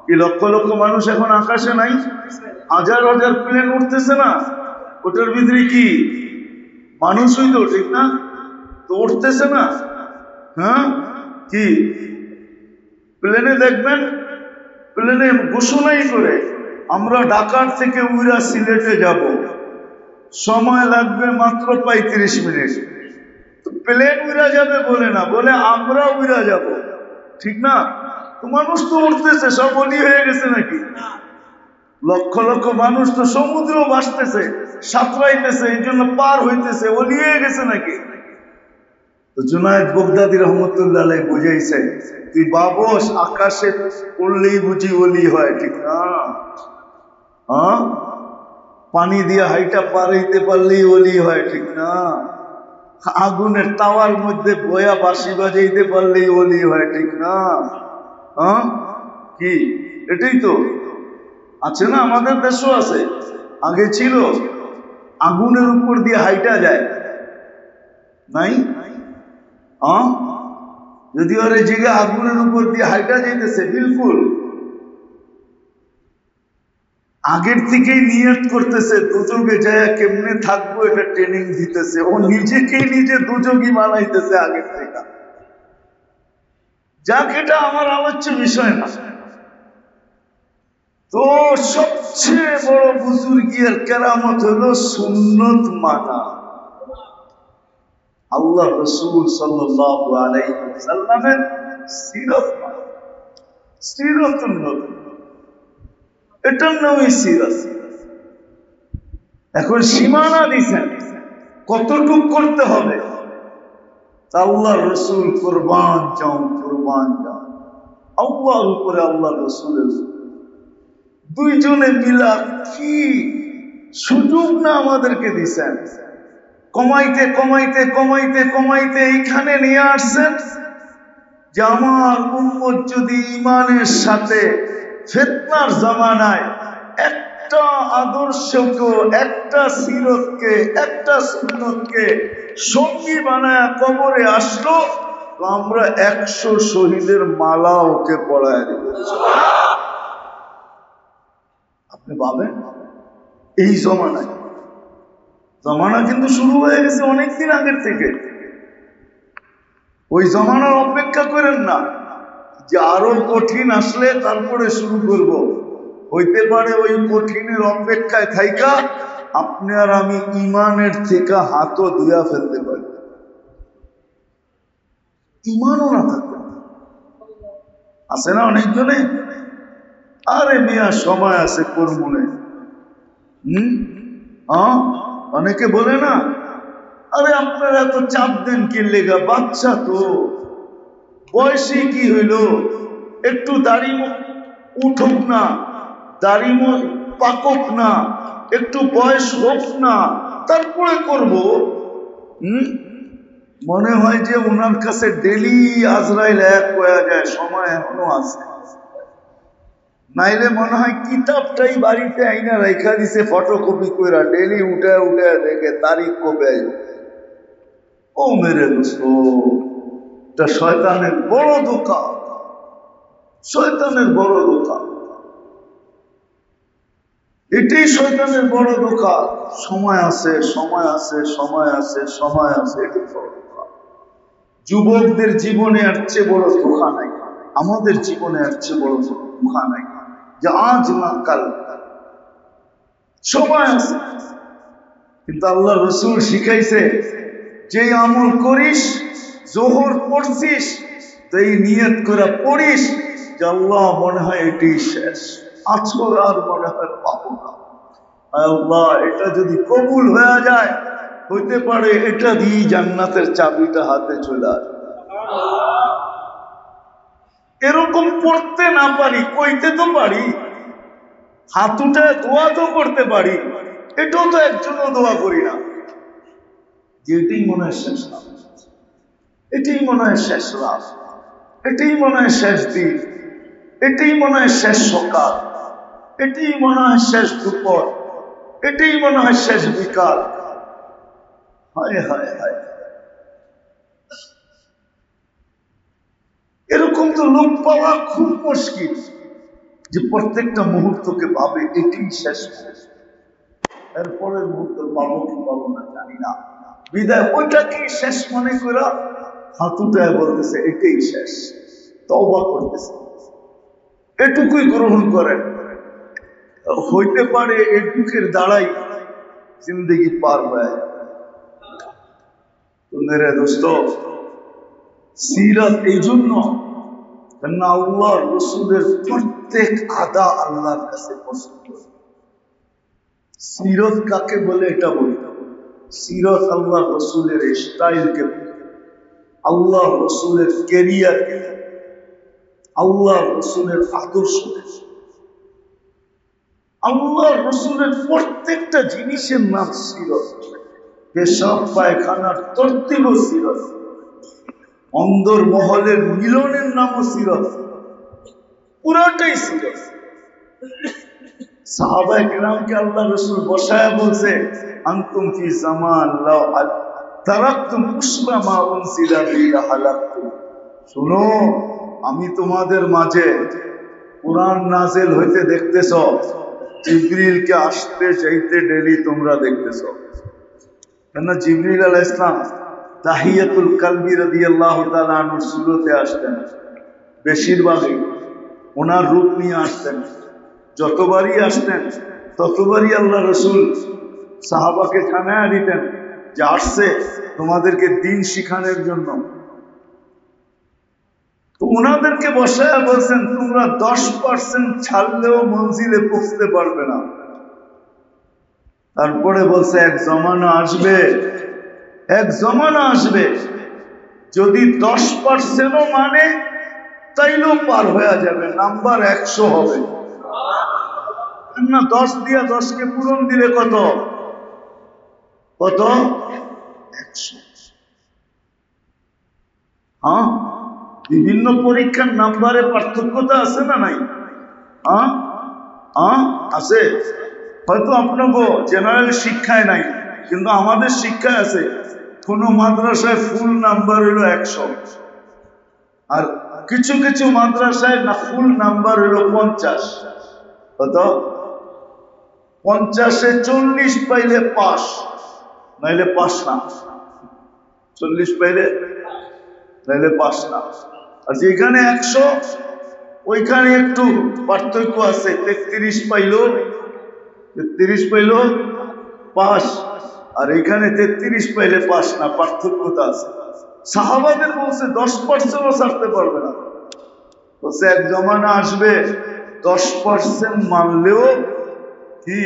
কি লক্ষ লক্ষ মানুষ এখন আকাশে নাই? হাজার হাজার প্লেন উঠতেছে না, ওটার ভিতরে কি মানুষ হইতো? ঠিক না? তো উঠতেছে না। হ্যাঁ, কি প্লেনে দেখবেন, প্লেনে ঘোষণাই করে আমরা ঢাকার থেকে উইরা সিলেটে যাব, সময় লাগবে মাত্র 35 মিনিট। প্লেন উইরা যাবে বলে না, বলে আমরা উইরা যাব, ঠিক না? তো মানুষ তো উঠতেছে, সব অলি হয়ে গেছে নাকি? লক্ষ লক্ষ মানুষ তো সমুদ্র ভাসতেছে, সাঁতরাইতেছে, এই জন্য পার হইতেছে, অলি হয়ে গেছে নাকি? তো জুনায়েদ বগদাদী রহমতুল্লাহ আলাইহি বুঝাইছে, তুই বাবস আকাশে উড়লেই বুঝি অলি হয়, ঠিক না? হ্যাঁ, পানি দিয়ে হাইটা পার হইতে পারলেই অলি হয়, ঠিক না? আগুনের তাওয়ার মধ্যে বয়া বাঁশি বাজাইতে পারলেই অলি হয়, ঠিক না? হ্যাঁ, কি এটাই তো আছে না? আমাদের দেশও আছে, আগে ছিল, আগুনের উপর দিয়ে হাইটা যায়, নাই? হ্যাঁ, যদি ওরে জিগা আগুনের উপর দিয়ে হাইটা যাইতেছে, বিলকুল আগের থেকেই নিয়ত করতেছে দুযোগে যায় কেমনে থাকবো, এটা ট্রেনিং দিতেছে, ও নিজেকেই নিজে দুযোগী বানাইতেছে আগের থেকে। যাক, এটা আমার আলোচ্য বিষয় না। তো সবচেয়ে বড় বুজুর্গিয়ার কেরামত হলো সুন্নত মানা। আল্লাহ রাসূল সাল্লাল্লাহু আলাইহি ওয়াসাল্লামের সিরাত মানা, সিরাতুন নবী, এটার নামই সিরাত। এখন সীমানা দিছেন কতটুক করতে হবে, আল্লাহ রসুল কোরবান যাও, কোরবান যাও, আল্লাহর উপরে আল্লাহ রসুলের দুইজনে মিলা কি সুযোগ না আমাদেরকে দিছেন। কমাইতে কমাইতে কমাইতে কমাইতে এইখানে নিয়ে আসছেন যে আমার উম্মত যদি ইমানের সাথে ফিতনার জামানায় একটা আদর্শকে, একটা সিরতকে, একটা সুন্নতকে সঙ্গী বানায় কবরে আসলো, তো আমরা 100 শহীদের মালা ওকে পড়ায় দেব। আপনি ভাবেন এই জমানায়, জমানা কিন্তু শুরু হয়ে গেছে অনেকদিন আগের থেকে। ওই জমানার অপেক্ষা করেন না যে আরো কঠিন আসলে তারপরে শুরু করব। হইতে পারে ওই কঠিনের অপেক্ষায় থাইকা আপনি আর আমি ইমানের থেকে হাতও ধুয়া ফেলতে পারি, ইমানও না থাকবে। আছে না অনেকজনে, আরে মিয়া সময় আছে কর্মনে, অনেকে বলে না, আরে আপনারা এত চাপ দেন কি লেগা, বাচ্চা তো, বয়সে কি হইল, একটু দাড়ি উঠুক না, দাড়ি পাকক না, একটু বয়স হোক না, তারপরে করব। মনে হয় যে ওনার কাছে ডেলি আজরাইল এক হয়ে যায়, সময় এখনো আছে। নাইলে মনে হয় কিতাবটাই বাড়িতে আইনা রেখা দিছে ফটোকপি কইরা, ডেলি উঠে উঠে দেখে তারিখ কবে। ও মেরে দোস্ত, এটা শয়তানের বড় ধোঁকা, শয়তানের বড় ধোঁকা, এটাই শয়তানের বড় ধোঁকা। সময় আছে, সময় আছে, সময় আছে, সময় আছে, এটাই বড় ধোঁকা। যুবকদের জীবনে আর চেয়ে বড় ধোঁকা নাই, আমাদের জীবনে আর চেয়ে বড় ধোঁকা নাই যে আজ না কাল সময় আছে। কিন্তু আল্লাহ রসুল শিখাইছে, যেই আমল করিস, জোহর পড়ছিস, তো এই নিয়ত করে পড়িস যে আল্লাহ মনে হয় এটি শেষ, আজর আর মনে হয় পাবো না, আল্লাহ এটা যদি কবুল হয়ে যায়, হইতে পারে এটা দিয়ে জান্নাতের চাবিটা হাতে চলে আসে। এরকম পড়তে না পারি, কইতে তো পারি, হাত উঠে দোয়া তো করতে পারি, এটাও তো একজনও দোয়া করি না। এটাই মনে হয় শেষ রাত, এটাই মনে হয় শেষ রাত, এটাই মনে হয় শেষ দিন, এটাই মনে হয় শেষ সকাল, এটাই মনে হয় শেষ দুপুর, এটাই মনে হয় শেষ বিকাল। হায় হায় হায়, এরকম তো লোক পাওয়া খুব মুশকিল যে প্রত্যেকটা মুহূর্তকে ভাবে এটাই শেষ, এরপরের মুহূর্ত পাবো কি পাবো না জানি না। বিদায় ওইটাকেই শেষ মনে করা হাত উঠায় বলতেছে এটাই শেষ, তওবা করতেছে, এটুকুই গ্রহণ করেন। হইতে পারে এটুকের দ্বারাই জিন্দগি পার হয়ে যায়। তো মেরে দোস্ত, সিরাত এই জন্য আল্লাহ রসুলের প্রত্যেক আদা আল্লাহর কাছে পছন্দ। সিরত কাকে বলে এটা বলি, সিরত আল্লাহ রসুলের স্টাইলকে, আল্লাহ রসুলের ক্যারিয়ারকে, আল্লাহ রসুলের আদর্শকে। আল্লাহ রসুলের প্রত্যেকটা জিনিসের নাম সিরত। পেশাব পায়খানার তরতিব সিরত, অন্দর মহলের মিলনের নামও সিরত, পুরাটাই সিরত। সাহাবায়ে কেরামকে আল্লাহ রসুল বসায়া বলছে আনতুম ফি জামান লাউ তারাকতুম উসরা মা উনসিলা বিলা হালাকতুম। শুনো, আমি তোমাদের মাঝে কুরআন নাযিল হইতে দেখতেছ, জিবরিলকে আসতে যাইতে দেরি তোমরা দেখতেছ। কেন জিবরিল আলাইহিস সালাম তাহিয়াতুল কলবি রাদিয়াল্লাহু তাআলা আনহু সূরতে আসতেন, বেশিরভাগই ওনার রূপ নিয়ে আসতেন। যতবারই আসতেন ততবারই আল্লাহ রসুল সাহাবাকে জানায়া দিতেন যে আসছে তোমাদেরকে দিন শিখানোর জন্য। তো ওনাদেরকে বসায়া বলছেন তোমরা 10% ছাড়লেও মঞ্জিলে পৌঁছতে পারবে না। তারপরে বলছে এক জমানা আসবে, এক জমানা আসবে যদি 10%ও মানে তাইলেও পার হয়ে যাবে, নাম্বার 100 হবে না। 10 দিয়া 10কে পূরণ দিলে কত কত 100। হ্যাঁ, বিভিন্ন পরীক্ষার নাম্বারে পার্থক্যতা আছে না নাই? হ্যাঁ হ্যাঁ আছে। হয়তো আপনাকে জেনারেল শিক্ষায় নাই, কিন্তু আমাদের শিক্ষায় আছে। কোন মাদ্রাসায় ফুল নাম্বার হইল 100, আর কিছু কিছু মাদ্রাসায় না ফুল নাম্বার হইল 50। কত? 50-এ 40 পাইলে পাস, নাইলে পাস না। 40 পাইলে নাইলে পাস না। আর যেখানে 100 ওইখানে একটু পার্থক্য আছে, 33 পাইলো পাস, আর এখানে 33 পাইলে পাস না, পার্থক্যটা আছে। সাহাবাদের বলছে 10%ও ছাড়তে পারবে না। বলছে এক জমানা আসবে 10% মানলেও কি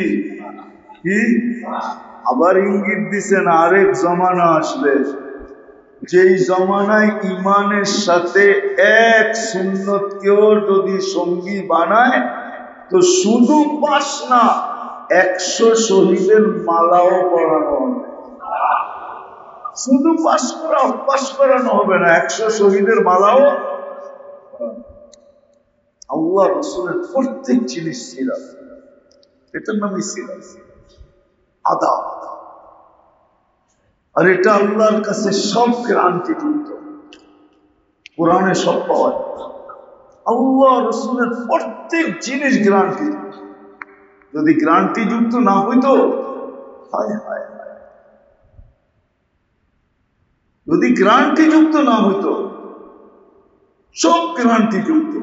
কি, আবার ইঙ্গিত দিছেন আরেক জমানা আসবে যেই জমানায় ইমানের সাথে এক সুন্নতকেও যদি সঙ্গী বানায় তো শুধু পাস না, 100 শহীদের মালাও পরানো হবে। শুধু পাস করানো হবে না, 100 শহীদের মালাও। আল্লাহ রাসূলের প্রত্যেক জিনিস সিরাত, এটার নামই সিরাত, আদাব। আর এটা আল্লাহর কাছে সব গ্যারান্টি যুক্ত, কোরআনে সব পাওয়া যায়। আল্লাহ রাসূলের প্রত্যেক জিনিস গ্যারান্টি। যদি গ্যারান্টি যুক্ত না হইতো, হায় হায় হায়, যদি গ্যারান্টি যুক্ত না হইতো, সব গ্যারান্টি যুক্ত।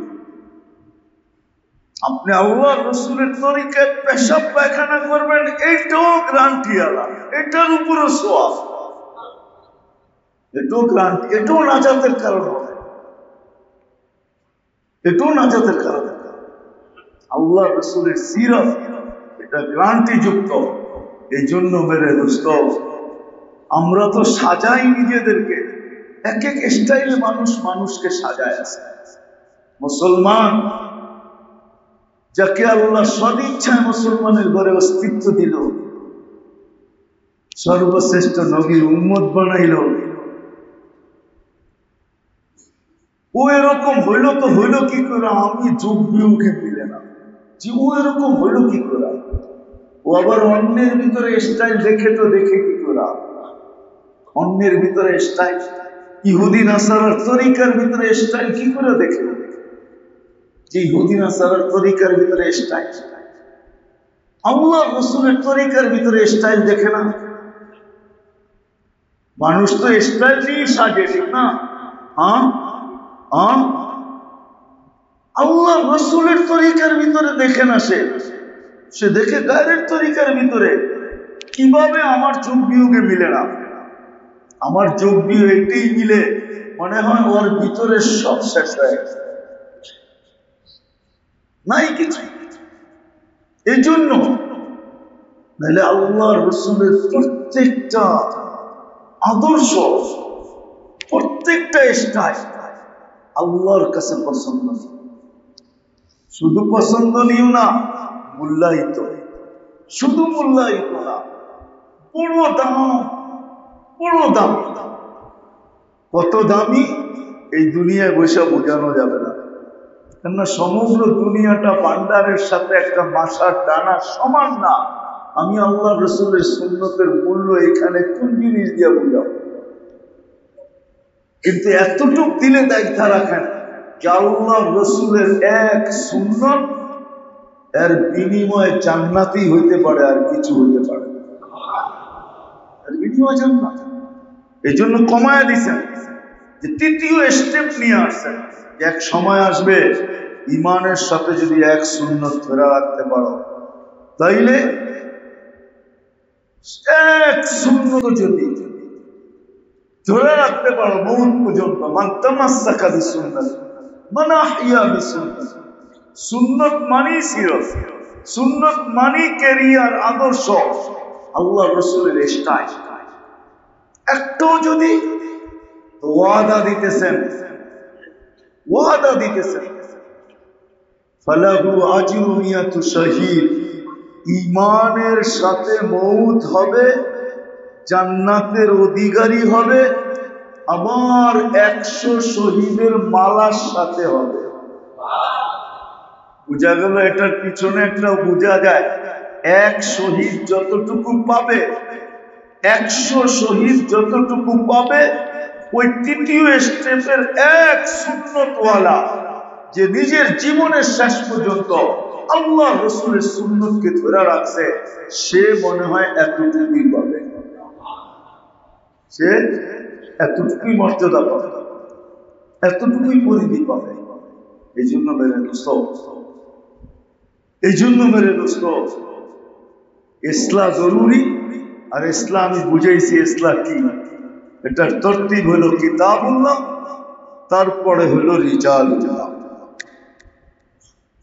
আপনি আল্লাহ রাসূলের তরিকায় পেশাব পায়খানা করবেন, এইটাও গ্যারান্টি আলা, এটার উপরও সওয়াব, এটাও গ্যারান্টি, এটাও নাজাতের কারণ হবে, এটাও নাজাতের কারণ। আল্লাহ রাসূলের সিরাত এটা গ্যারান্টি যুক্ত। এই জন্য মেরে দোস্ত, আমরা তো সাজাই নিজেদেরকে, এক এক স্টাইলে মানুষকে সাজায় আছে। মুসলমান যাকে আল্লাহ সদিচ্ছায় মুসলমানের ঘরে অস্তিত্ব দিল, সর্বশ্রেষ্ঠ নবীর উম্মত বানাইল, ও এরকম হইল তো হইল কি করে? আমি যোগ বিয়োগে মিলে না যে ও এরকম হইল কি করে? ও আবার অন্যের ভিতরে স্টাইল দেখে তো দেখে কি করে? অন্যের ভিতরে স্টাইল, ইহুদি নাসারার তরিকার ভিতরে স্টাইল কি করে দেখে? যে ইহুদি নাসারার তরিকার ভিতরে স্টাইল, আল্লাহ রাসূলের তরিকার ভিতরে স্টাইল দেখে না। মানুষ তো স্টাইল নিয়ে সাজে, ঠিক না? হ্যাঁ হ্যাঁ, আল্লাহ রসুলের তরিকার ভিতরে দেখে না, সে দেখে গায়ের তরিকার ভিতরে। কিভাবে আমার যোগ বিয়োগে মিলে না? আমার যোগ বিয়োগ একটাই মিলে, মনে হয় ওর ভিতরে সব শেষ হয়ে গেছে, নাই কিছু। এই জন্য নাহলে আল্লাহ রসুলের প্রত্যেকটা আদর্শ, প্রত্যেকটা স্টাইল আল্লাহর কাছে পছন্দনীয়। শুধু পছন্দনীয় না, মূল্যায়িত। শুধু মূল্যায়িত না, বড় দাম, বড় দাম। কত দামি এই দুনিয়ায় বসে বোঝানো যাবে না, কেননা সমগ্র দুনিয়াটা ভান্ডারের সাথে একটা বাসার ডানা সমান না। আমি আল্লাহ রসুলের সুন্নতের মূল্য এখানে কোন জিনিস দিয়ে বোঝাবো? কিন্তু এতটুক দিলে দায়িত্ব রাখেন যে আল্লাহ রসুলের এক সুন্নত এর বিনিময়ে জান্নাতি হইতে পারে, আর কিছু হইতে পারে, এর বিনিময়ে জান্নাত। এই জন্য কমায় দিছেন, যে তৃতীয় স্টেপ নিয়ে আসছেন, যে এক সময় আসবে ইমানের সাথে যদি এক সুন্নত ধরে রাখতে পারো, তাইলে এক সুন্নত যদি ধরে রাখতে পারো মৌত পর্যন্ত, মান তামাসসাকা বিসুন্নাতি মান আহইয়া বিসুন্নাতি। সুন্নত মানি সিরাত, সুন্নত মানি ক্যারিয়ার, আদর্শ, আল্লাহ রসুলের স্টাইল। একটাও যদি ওয়াদা দিতেছেন, ওয়াদা দিতেছেন, ফালাহু আজরু মিয়াতু শাহীদ, ঈমানের সাথে মৌত হবে, জান্নাতের অধিকারী হবে, আবার 100 শহীদের মালার সাথে হবে। বুঝা গেল? এটার পিছনে একটা বোঝা যায়, এক শহীদ যতটুকু পাবে, 100 শহীদ যতটুকু পাবে, ওই তৃতীয় স্টেপের এক সুন্নতওয়ালা যে নিজের জীবনের শেষ পর্যন্ত আল্লাহ রসুলের সুন্নতকে ধরে রাখছে, সে মনে হয় এতটুকুই পাবে, সে এতটুকুই মর্যাদা পাবে, এতটুকুই পরিধি পাবে। এই জন্য মেরে দোস্ত, এই জন্য মেরে দোস্ত, ইসলাম জরুরি। আর ইসলাম আমি বুঝাইছি ইসলাম কি, এটার তরতিব হলো কিতাবুল্লাহ, তারপরে হলো রিজালুল্লাহ।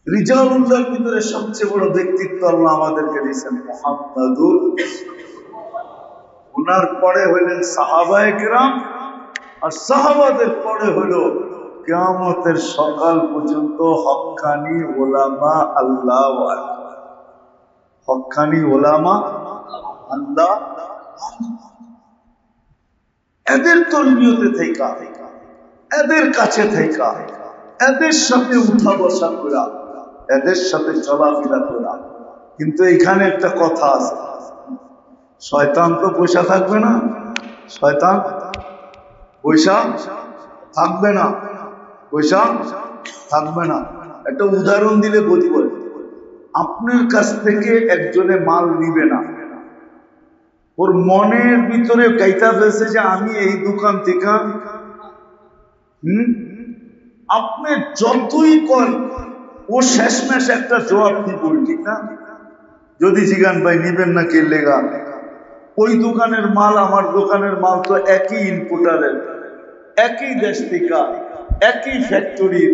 রিজালুল্লাহর ভিতরে সবচেয়ে বড় ব্যক্তিত্ব আল্লাহ আমাদেরকে দিয়েছেন মুহাম্মাদুর, ওনার পরে হইলেন সাহাবায়ে কেরাম, আর সাহাবাদের পরে হলো কিয়ামতের সকাল পর্যন্ত হক্কানি ওলামা আল্লাহ ওয়ালা, হক্কানি ওলামা আল্লাহ। এদের তরবিয়তে থেকে, এদের কাছে থেকে, এদের সাথে উঠা বসা করা, এদের সাথে চলাফেরা করা। কিন্তু এখানে একটা কথা আছে, শয়তান তো পয়সা থাকবে না, শয়তান পয়সা থাকবে না, পয়সা থাকবে না। একটা উদাহরণ দিলে বুঝবো, আপনার কাছ থেকে একজনে মাল নিবে না, ওর মনের ভিতরে কাইতা ফেলছে যে আমি এই দোকান থেকে, আপনি যতই কর, ও শেষমেশ একটা জবাব দিব, ঠিক না? যদি জিগান ভাই নিবেন না কে লেগা, ওই দোকানের মাল আমার দোকানের মাল তো একই ইনপুটারের, একই দেশ থেকে, একই ফ্যাক্টরির।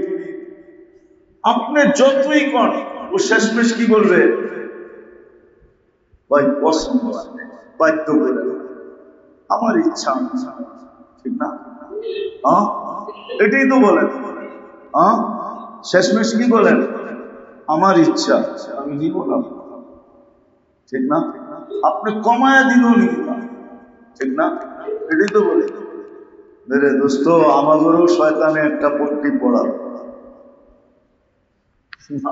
আপনি যতই কর, ও শেষমেশ কি বলবে? ভাই পছন্দ, বাধ্য করে, আমার ইচ্ছা, ঠিক না? হ্যাঁ, এটাই তো বলেন। হ্যাঁ, শেষমেশ কি বলেন? আমার ইচ্ছা, আমি নিব না, ঠিক না? আপনি কমায় দিল নিব না, ঠিক না? এটাই তো বলে। মেরে দোস্ত, আমাদেরও শয়তানে একটা পট্টি পড়া,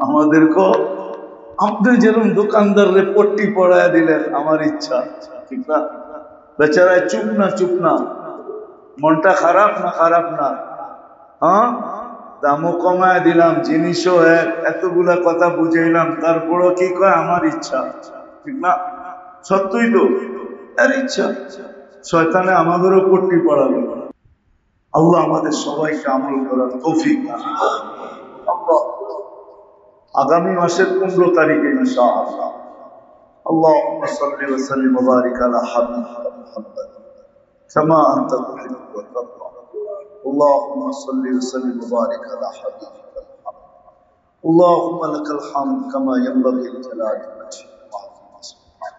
আমাদেরকে আপনি যেরকম দোকানদারে পট্টি পড়ায় দিলেন, আমার ইচ্ছা, ঠিক না? বেচারায় চুপ না, চুপ না, মনটা খারাপ না, খারাপ না। হ্যাঁ, দামও কমায় দিলাম, জিনিসও এক, এতগুলা কথা বুঝাইলাম, তারপরও কি কয়? আমার ইচ্ছা, ঠিক না? সত্যই তো, এর ইচ্ছা। শয়তানে আমাদেরও পট্টি পড়াবে। আল্লাহ আমাদের সবাইকে আমল করার তৌফিক দান করুন। আল্লাহ আগামী মাসের 15 তারিখে ইনশাআল্লাহ اللهم صل وسلم وبارك على حبيبك محمد كما أنت تحب وترضى. اللهم صل وسلم وبارك على حبيبك محمد. اللهم لك الحمد كما ينبغي لجلال وجهك وعظيم سلطانك.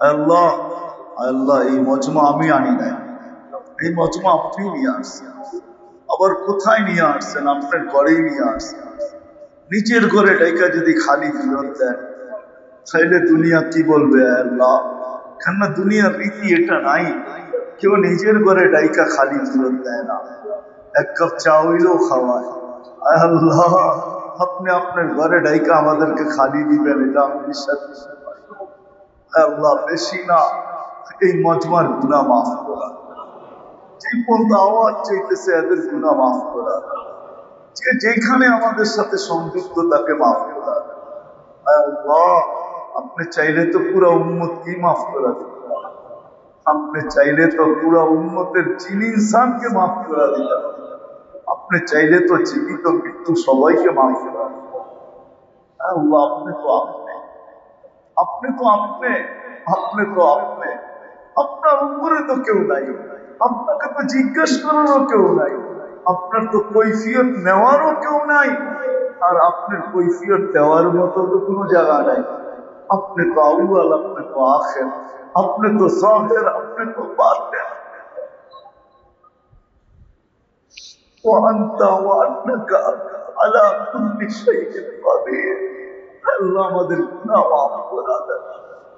আল্লাহ আল্লাহ এই মজমা আমি আনি নাই, এই মজমা আপনি নিয়ে আসছেন। আবার কোথায় নিয়ে আসছেন? আপনার ঘরেই নিয়ে আসছেন। নিচের ঘরে ডাইকা যদি খালি ফিরত দেন তাইলে দুনিয়া কি বলবে? আল্লাহ কেননা দুনিয়ার রীতি এটা নাই, কেউ নিজের ঘরে ডাইকা খালি ফিরত দেয় না, এক কাপ চা হইলেও খাওয়ায়। আল্লাহ আপনি আপনার ঘরে ডাইকা আমাদেরকে খালি দিবেন, এটা আমি বিশ্বাস করতে পারি। আল্লাহ বেশি না, এই মজমার গুনাহ মাফ করা, যে পর্যন্ত আওয়াজ চাইতেছে এদের গুনাহ মাফ করা, যে যেখানে আমাদের সাথে সংযুক্ত তাকে মাফ করা। আল্লাহ আপনি চাইলে তো পুরো উম্মত কি মাফ করা দিতে, আপনি চাইলে তো পুরো উম্মতের জিন ইনসানকে মাফ করা দিতে, আপনি চাইলে তো জীবিত মৃত্যু সবাইকে মাফ করা দিতে। আল্লাহ আপনি তো আপনি, আপনি তো আপনি, আপনি তো আপনি, আপনার উপরে তো কেউ নাই, আপনাকে তো জিজ্ঞেস করারও কেউ নাই, আপনার তো কৈফিয়ত নেওয়ারও কেউ নাই, আর আপনার কৈফিয়ত দেওয়ার মতো তো কোনো জায়গা নাই। আপনি তো আউয়াল, আপনি তো আখির, আপনি তো জাহির, আপনি তো বাতিন। وأنت وأنك على كل شيء قدير. আল্লাহ আমাদের গুনাহ মাফ করে দেন,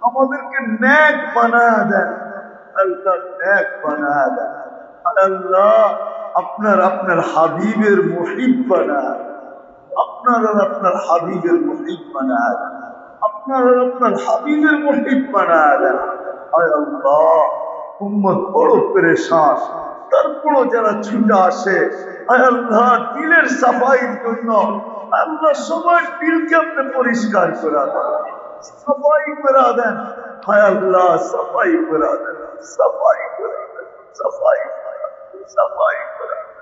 আমাদেরকে নেক বানায় দেন, আল্লাহ নেক বানায় দেন। আল্লাহ আপনার আপনার হাবিবের মুহিব বানায়, আপনার আর আপনার হাবিবের মুহিব বানায় দেন, আপনার আর আপনার হাবিবের মুহিব বানায় দেন। আয় আল্লাহ উম্মত বড় পেরেশান, তারপরও যারা ছুটে আসে আয় আল্লাহ দিলের সাফাইয়ের জন্য, আল্লাহ সবার দিলকে আপনি পরিষ্কার করে দেন, সাফাই করে দেন। হায় আল্লাহ সাফাই করে দেন, সাফাই করে দেন, সাফাই করে দেন, সাফাই করে দেন।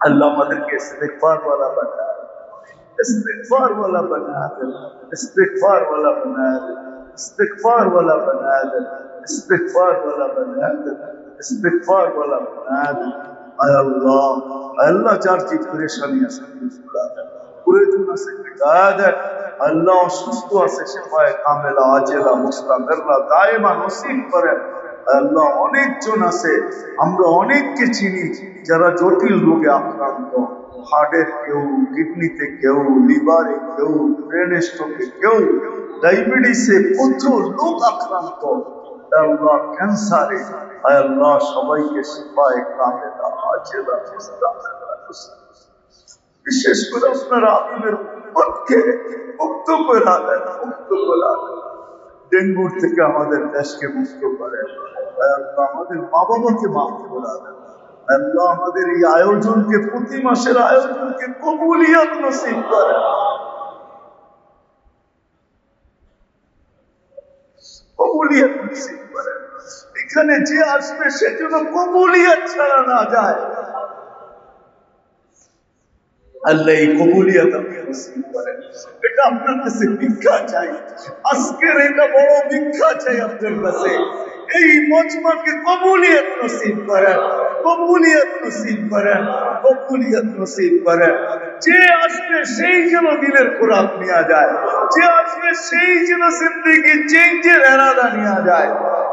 अल्लाह मदद के इस्तिग़फ़ार वाला बना दे, इस्तिग़फ़ार वाला बना दे, इस्तिग़फ़ार वाला बना दे, इस्तिग़फ़ार वाला बना दे, इस्तिग़फ़ार वाला बना दे, इस्तिग़फ़ार वाला बना दे। आय अल्लाह, अल्लाह चार चीज परेशानी से मिटा दे, पूरे दुनिया से मिटा दे। अल्लाह सुस्त से शिफाए कामिला आजिला मुस्तमिरा दायमा नसीब करे। আল্লাহ অনেকজন আছে, আমরা অনেককে চিনি যারা জটিল রোগে আক্রান্ত, হার্টের কেউ, কিডনিতে কেউ, লিভারে কেউ, ব্রেন স্ট্রোকে কেউ, ডায়াবেটিসে প্রচুর লোক আক্রান্ত, আল্লাহ ক্যান্সারে। আল্লাহ সবাইকে শিফায়ে কামিলা আজিলা মুস্তামিরা, বিশেষ করে আপনার আমিনের উম্মতকে মুক্ত করে দেন, মুক্ত করে দেন। ডেঙ্গুর থেকে আমাদের দেশকে মুক্ত করেন। আল্লাহ আমাদের মা বাবাকে মাফ করে দেন। আল্লাহ আমাদের এই আয়োজনকে, প্রতি মাসের আয়োজনকে কবুলিয়ত নসিব করেন, কবুলিয়ত নসিব করেন। এখানে যে আসবে সে যেন কবুলিয়ত ছাড়া না যায়। আল্লাহ এই কবুলিয়ত আপনি নসিব করেন। এটা আপনার কাছে ভিক্ষা চাই, আজকের এটা বড় ভিক্ষা চাই আপনার কাছে। এই মজমাকে কবুলিয়ত নসিব করেন, কবুলিয়ত নসিব করেন, কবুলিয়ত নসিব করেন। যে আসবে সেই যেন দিলের খোরাক নেওয়া যায়, যে আসবে সেই যেন জিন্দেগি চেঞ্জের এরাদা নেওয়া যায়,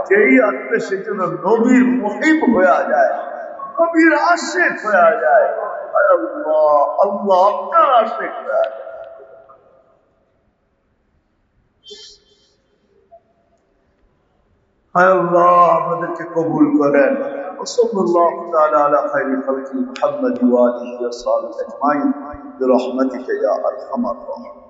যেই আসবে সে যেন নবীর মুহিব হয়ে যায়, নবীর আশিক হয়ে যায়। আল্লাহ আল্লাহ আপনার আশিক হয়ে যায়। হায় আল্লাহ আমাদেরকে কবুল করেন। ওয়াসাল্লাল্লাহু তাআলা আলা খায়রি খালকি মুহাম্মাদ ওয়া আলিহি ওয়া সাহবিহি আজমাইন বিরহমাতিকা ইয়া আরহামার রাহিমিন।